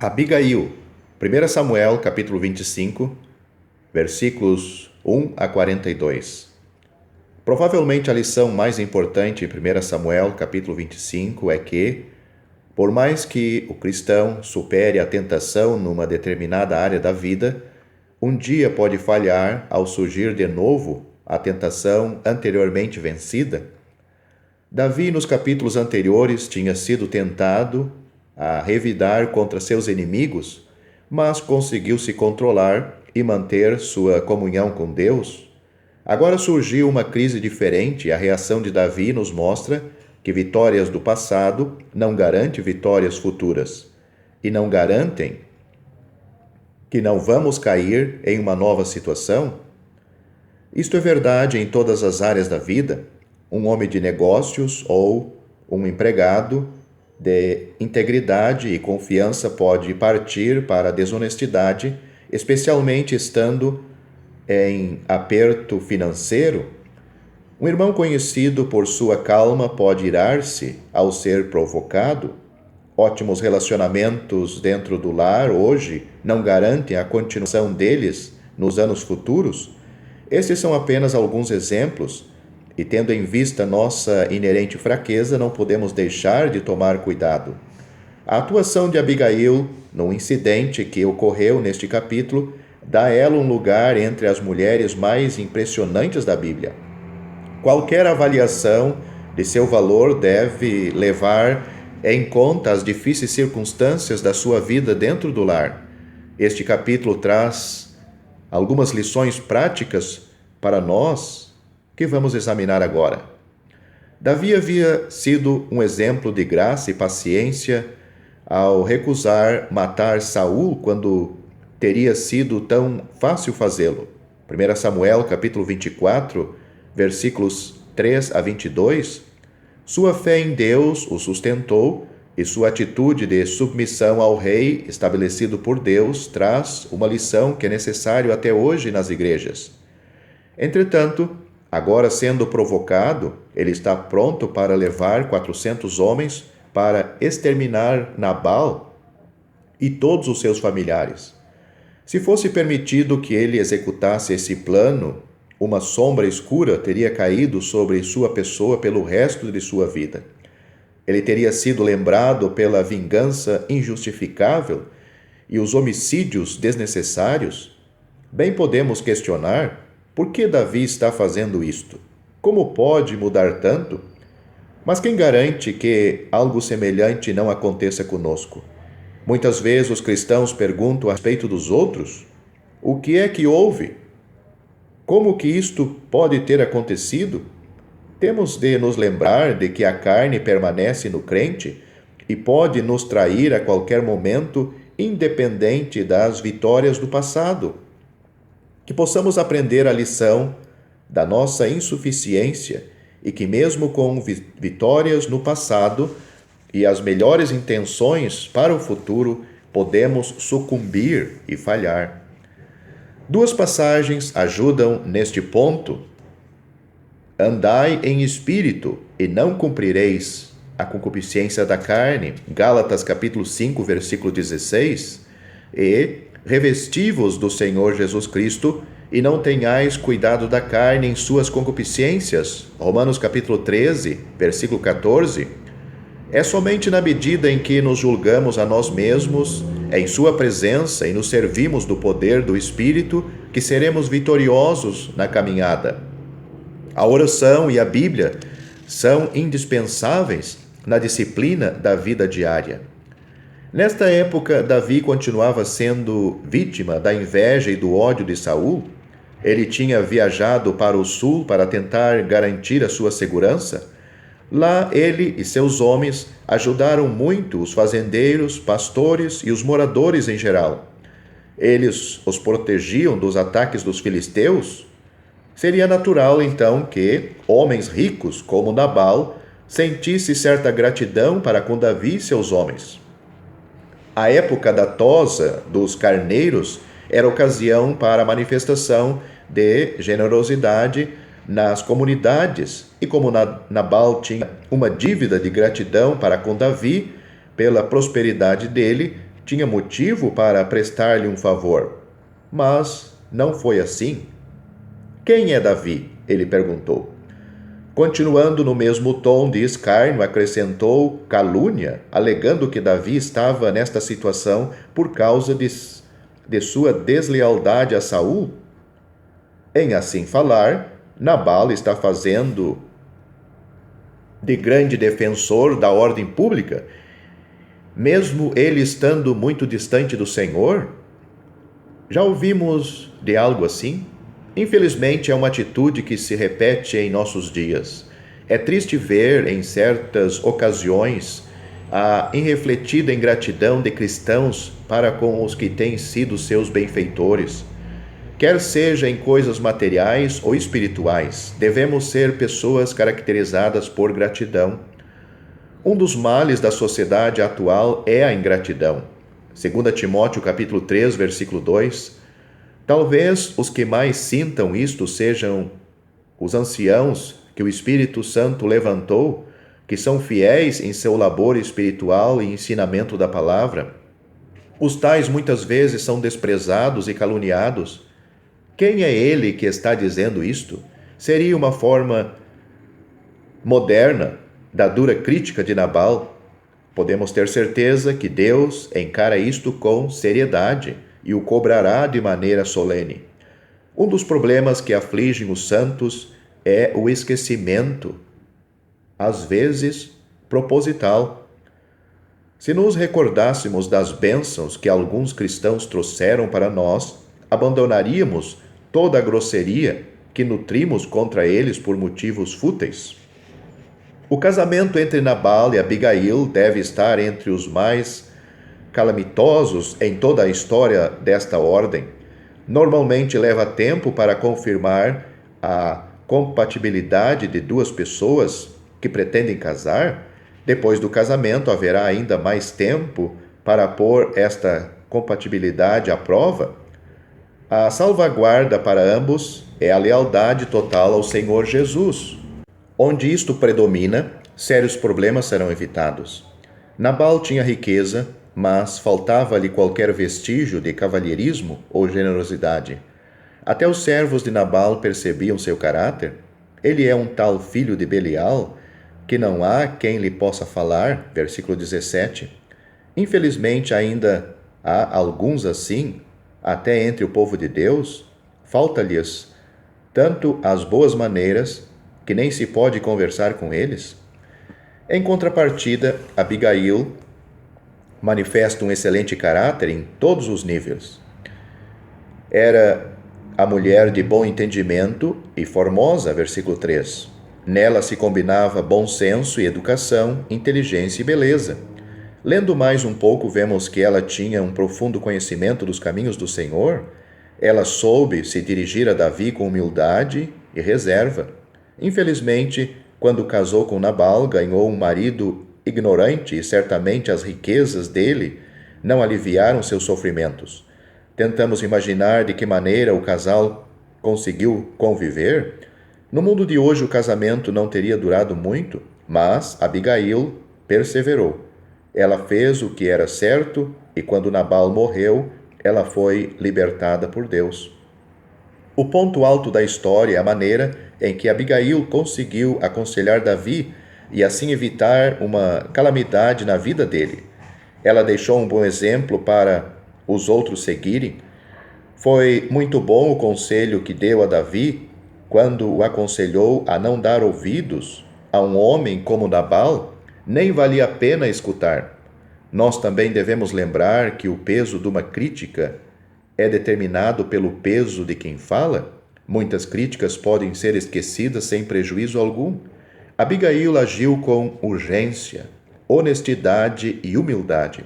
Abigail, 1 Samuel, capítulo 25, versículos 1 a 42. Provavelmente a lição mais importante em 1 Samuel, capítulo 25, é que, por mais que o cristão supere a tentação numa determinada área da vida, um dia pode falhar ao surgir de novo a tentação anteriormente vencida. Davi, nos capítulos anteriores, tinha sido tentado a revidar contra seus inimigos, mas conseguiu se controlar e manter sua comunhão com Deus. Agora surgiu uma crise diferente e a reação de Davi nos mostra que vitórias do passado não garantem vitórias futuras e não garantem que não vamos cair em uma nova situação. Isto é verdade em todas as áreas da vida. Um homem de negócios ou um empregado de integridade e confiança pode partir para a desonestidade, especialmente estando em aperto financeiro. Um irmão conhecido por sua calma pode irar-se ao ser provocado. Ótimos relacionamentos dentro do lar hoje não garantem a continuação deles nos anos futuros. Esses são apenas alguns exemplos. E tendo em vista nossa inerente fraqueza, não podemos deixar de tomar cuidado. A atuação de Abigail, no incidente que ocorreu neste capítulo, dá a ela um lugar entre as mulheres mais impressionantes da Bíblia. Qualquer avaliação de seu valor deve levar em conta as difíceis circunstâncias da sua vida dentro do lar. Este capítulo traz algumas lições práticas para nós, que vamos examinar agora. Davi havia sido um exemplo de graça e paciência ao recusar matar Saul quando teria sido tão fácil fazê-lo. 1 Samuel, capítulo 24, versículos 3 a 22, sua fé em Deus o sustentou e sua atitude de submissão ao rei estabelecido por Deus traz uma lição que é necessário até hoje nas igrejas. Entretanto, agora sendo provocado, ele está pronto para levar 400 homens para exterminar Nabal e todos os seus familiares. Se fosse permitido que ele executasse esse plano, uma sombra escura teria caído sobre sua pessoa pelo resto de sua vida. Ele teria sido lembrado pela vingança injustificável e os homicídios desnecessários. Bem podemos questionar: por que Davi está fazendo isto? Como pode mudar tanto? Mas quem garante que algo semelhante não aconteça conosco? Muitas vezes os cristãos perguntam a respeito dos outros: o que é que houve? Como que isto pode ter acontecido? Temos de nos lembrar de que a carne permanece no crente e pode nos trair a qualquer momento, independente das vitórias do passado. Que possamos aprender a lição da nossa insuficiência e que mesmo com vitórias no passado e as melhores intenções para o futuro, podemos sucumbir e falhar. Duas passagens ajudam neste ponto. Andai em espírito e não cumprireis a concupiscência da carne, Gálatas capítulo 5, versículo 16, e revesti-vos do Senhor Jesus Cristo e não tenhais cuidado da carne em suas concupiscências, Romanos capítulo 13, versículo 14. É somente na medida em que nos julgamos a nós mesmos, em sua presença e nos servimos do poder do Espírito, que seremos vitoriosos na caminhada. A oração e a Bíblia são indispensáveis na disciplina da vida diária. Nesta época, Davi continuava sendo vítima da inveja e do ódio de Saul. Ele tinha viajado para o sul para tentar garantir a sua segurança. Lá, ele e seus homens ajudaram muito os fazendeiros, pastores e os moradores em geral. Eles os protegiam dos ataques dos filisteus. Seria natural, então, que homens ricos como Nabal sentissem certa gratidão para com Davi e seus homens. A época da tosa dos carneiros era ocasião para a manifestação de generosidade nas comunidades, e como Nabal tinha uma dívida de gratidão para com Davi pela prosperidade dele, tinha motivo para prestar-lhe um favor. Mas não foi assim. Quem é Davi? Ele perguntou. Continuando no mesmo tom de escárnio, acrescentou calúnia, alegando que Davi estava nesta situação por causa de sua deslealdade a Saul. Em assim falar, Nabal está fazendo de grande defensor da ordem pública, mesmo ele estando muito distante do Senhor. Já ouvimos de algo assim? Infelizmente, é uma atitude que se repete em nossos dias. É triste ver, em certas ocasiões, a irrefletida ingratidão de cristãos para com os que têm sido seus benfeitores. Quer seja em coisas materiais ou espirituais, devemos ser pessoas caracterizadas por gratidão. Um dos males da sociedade atual é a ingratidão. 2 Timóteo capítulo 3, versículo 2. Talvez os que mais sintam isto sejam os anciãos que o Espírito Santo levantou, que são fiéis em seu labor espiritual e ensinamento da palavra. Os tais muitas vezes são desprezados e caluniados. Quem é ele que está dizendo isto? Seria uma forma moderna da dura crítica de Nabal. Podemos ter certeza que Deus encara isto com seriedade e o cobrará de maneira solene. Um dos problemas que afligem os santos é o esquecimento, às vezes proposital. Se nos recordássemos das bênçãos que alguns cristãos trouxeram para nós, abandonaríamos toda a grosseria que nutrimos contra eles por motivos fúteis. O casamento entre Nabal e Abigail deve estar entre os mais calamitosos em toda a história desta ordem. Normalmente leva tempo para confirmar a compatibilidade de duas pessoas que pretendem casar. Depois do casamento haverá ainda mais tempo para pôr esta compatibilidade à prova. A salvaguarda para ambos é a lealdade total ao Senhor Jesus. Onde isto predomina, sérios problemas serão evitados. Nabal tinha riqueza, mas faltava-lhe qualquer vestígio de cavalheirismo ou generosidade. Até os servos de Nabal percebiam seu caráter. Ele é um tal filho de Belial que não há quem lhe possa falar, versículo 17. Infelizmente ainda há alguns assim, até entre o povo de Deus. Falta-lhes tanto as boas maneiras que nem se pode conversar com eles. Em contrapartida, Abigail manifesta um excelente caráter em todos os níveis. Era a mulher de bom entendimento e formosa, versículo 3. Nela se combinava bom senso e educação, inteligência e beleza. Lendo mais um pouco, vemos que ela tinha um profundo conhecimento dos caminhos do Senhor. Ela soube se dirigir a Davi com humildade e reserva. Infelizmente, quando casou com Nabal, ganhou um marido ignorante e certamente as riquezas dele não aliviaram seus sofrimentos. Tentamos imaginar de que maneira o casal conseguiu conviver. No mundo de hoje, o casamento não teria durado muito, mas Abigail perseverou. Ela fez o que era certo e quando Nabal morreu, ela foi libertada por Deus. O ponto alto da história é a maneira em que Abigail conseguiu aconselhar Davi e assim evitar uma calamidade na vida dele. Ela deixou um bom exemplo para os outros seguirem. Foi muito bom o conselho que deu a Davi quando o aconselhou a não dar ouvidos a um homem como Nabal, nem valia a pena escutar. Nós também devemos lembrar que o peso de uma crítica é determinado pelo peso de quem fala. Muitas críticas podem ser esquecidas sem prejuízo algum. Abigail agiu com urgência, honestidade e humildade.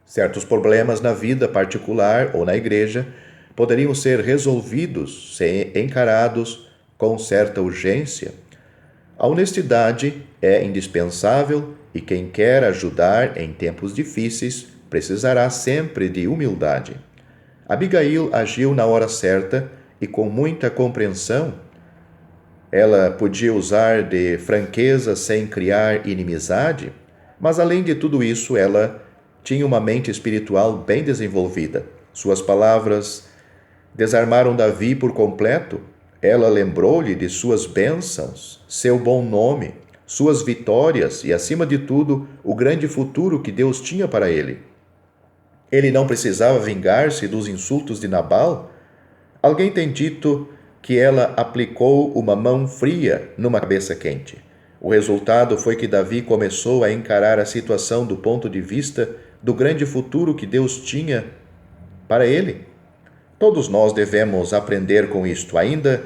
Certos problemas na vida particular ou na igreja poderiam ser resolvidos se encarados com certa urgência. A honestidade é indispensável e quem quer ajudar em tempos difíceis precisará sempre de humildade. Abigail agiu na hora certa e com muita compreensão. Ela podia usar de franqueza sem criar inimizade, mas além de tudo isso, ela tinha uma mente espiritual bem desenvolvida. Suas palavras desarmaram Davi por completo. Ela lembrou-lhe de suas bênçãos, seu bom nome, suas vitórias e, acima de tudo, o grande futuro que Deus tinha para ele. Ele não precisava vingar-se dos insultos de Nabal. Alguém tem dito que ela aplicou uma mão fria numa cabeça quente. O resultado foi que Davi começou a encarar a situação do ponto de vista do grande futuro que Deus tinha para ele. Todos nós devemos aprender com isto, ainda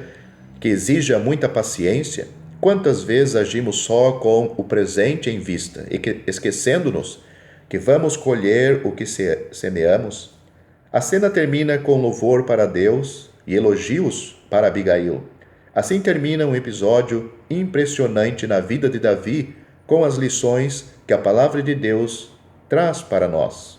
que exija muita paciência. Quantas vezes agimos só com o presente em vista, esquecendo-nos que vamos colher o que semeamos? A cena termina com louvor para Deus e elogios para Abigail. Assim termina um episódio impressionante na vida de Davi, com as lições que a palavra de Deus traz para nós.